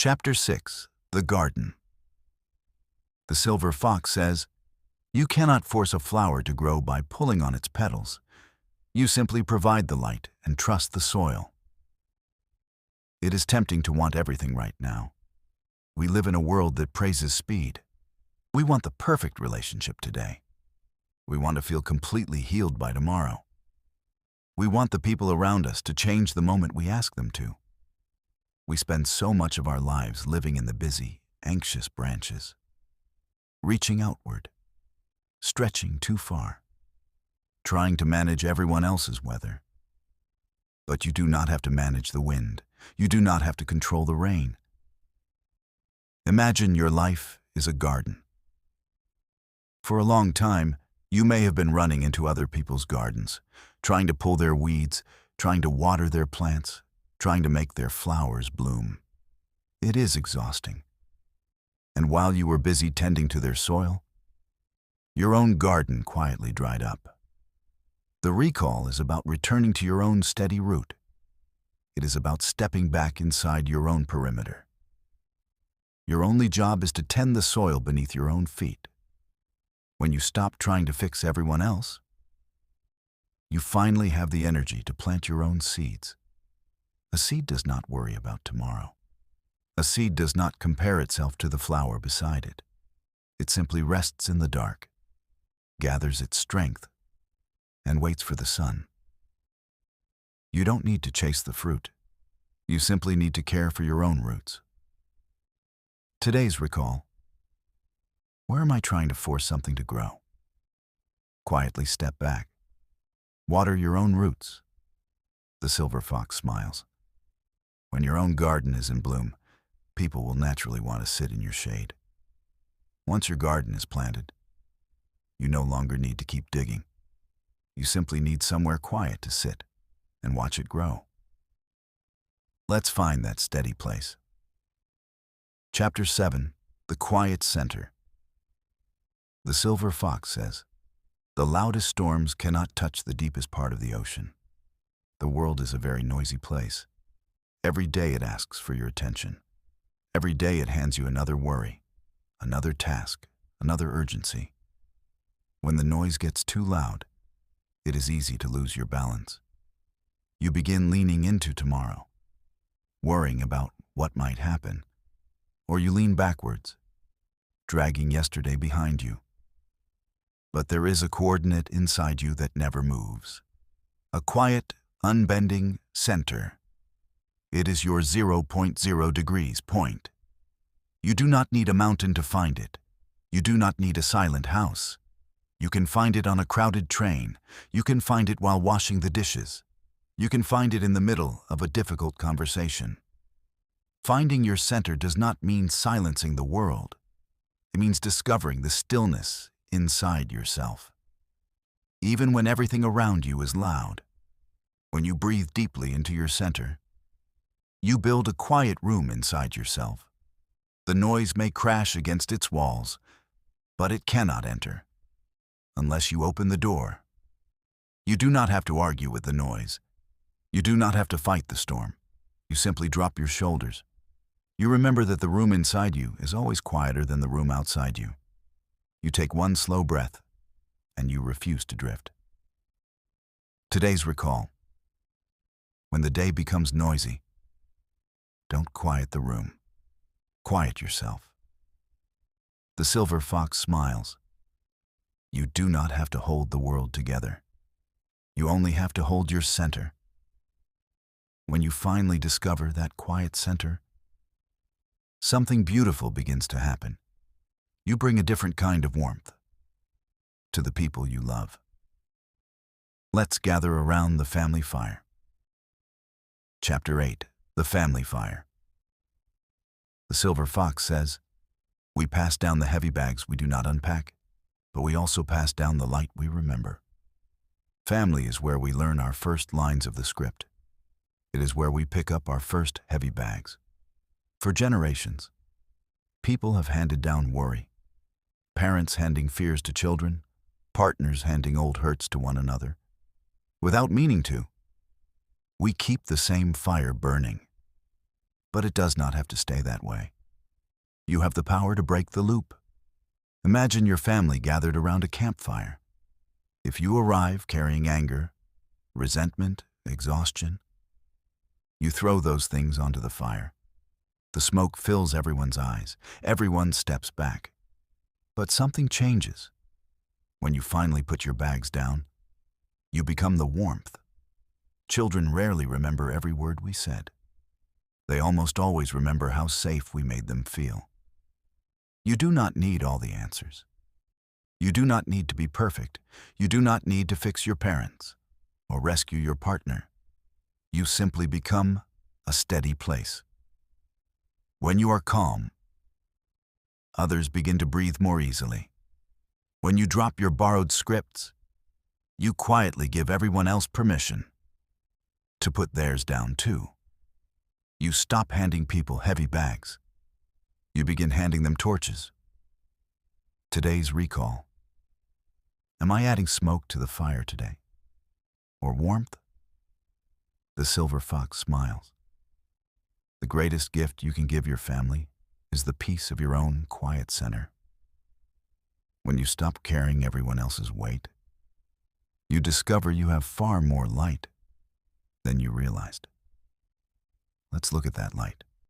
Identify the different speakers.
Speaker 1: Chapter 6. The Garden. The Silver Fox says, "You cannot force a flower to grow by pulling on its petals. You simply provide the light and trust the soil." It is tempting to want everything right now. We live in a world that praises speed. We want the perfect relationship today. We want to feel completely healed by tomorrow. We want the people around us to change the moment we ask them to. We spend so much of our lives living in the busy, anxious branches, reaching outward, stretching too far, trying to manage everyone else's weather. But you do not have to manage the wind. You do not have to control the rain. Imagine your life is a garden. For a long time, you may have been running into other people's gardens, trying to pull their weeds, trying to water their plants, trying to make their flowers bloom. It is exhausting. And while you were busy tending to their soil, your own garden quietly dried up. The recall is about returning to your own steady root. It is about stepping back inside your own perimeter. Your only job is to tend the soil beneath your own feet. When you stop trying to fix everyone else, you finally have the energy to plant your own seeds. A seed does not worry about tomorrow. A seed does not compare itself to the flower beside it. It simply rests in the dark, gathers its strength, and waits for the sun. You don't need to chase the fruit. You simply need to care for your own roots. Today's recall: where am I trying to force something to grow? Quietly step back. Water your own roots. The Silver Fox smiles. When your own garden is in bloom, people will naturally want to sit in your shade. Once your garden is planted, you no longer need to keep digging. You simply need somewhere quiet to sit and watch it grow. Let's find that steady place. Chapter 7. The Quiet Center. The Silver Fox says, "The loudest storms cannot touch the deepest part of the ocean." The world is a very noisy place. Every day it asks for your attention. Every day it hands you another worry, another task, another urgency. When the noise gets too loud, it is easy to lose your balance. You begin leaning into tomorrow, worrying about what might happen, or you lean backwards, dragging yesterday behind you. But there is a coordinate inside you that never moves. A quiet, unbending center. It is your 0.0 degrees point. You do not need a mountain to find it. You do not need a silent house. You can find it on a crowded train. You can find it while washing the dishes. You can find it in the middle of a difficult conversation. Finding your center does not mean silencing the world. It means discovering the stillness inside yourself. Even when everything around you is loud, when you breathe deeply into your center, you build a quiet room inside yourself. The noise may crash against its walls, but it cannot enter unless you open the door. You do not have to argue with the noise. You do not have to fight the storm. You simply drop your shoulders. You remember that the room inside you is always quieter than the room outside you. You take one slow breath, and you refuse to drift. Today's recall: when the day becomes noisy, don't quiet the room. Quiet yourself. The Silver Fox smiles. You do not have to hold the world together. You only have to hold your center. When you finally discover that quiet center, something beautiful begins to happen. You bring a different kind of warmth to the people you love. Let's gather around the family fire. Chapter 8. The Family Fire. The Silver Fox says, "We pass down the heavy bags we do not unpack, but we also pass down the light we remember." Family is where we learn our first lines of the script. It is where we pick up our first heavy bags. For generations, people have handed down worry. Parents handing fears to children, partners handing old hurts to one another. Without meaning to, we keep the same fire burning. But it does not have to stay that way. You have the power to break the loop. Imagine your family gathered around a campfire. If you arrive carrying anger, resentment, exhaustion, you throw those things onto the fire. The smoke fills everyone's eyes. Everyone steps back. But something changes. When you finally put your bags down, you become the warmth. Children rarely remember every word we said. They almost always remember how safe we made them feel. You do not need all the answers. You do not need to be perfect. You do not need to fix your parents or rescue your partner. You simply become a steady place. When you are calm, others begin to breathe more easily. When you drop your borrowed scripts, you quietly give everyone else permission to put theirs down too. You stop handing people heavy bags. You begin handing them torches. Today's recall. Am I adding smoke to the fire today? Or warmth? The silver fox smiles. The greatest gift you can give your family is the peace of your own quiet center. When you stop carrying everyone else's weight, you discover you have far more light than you realized. Let's look at that light.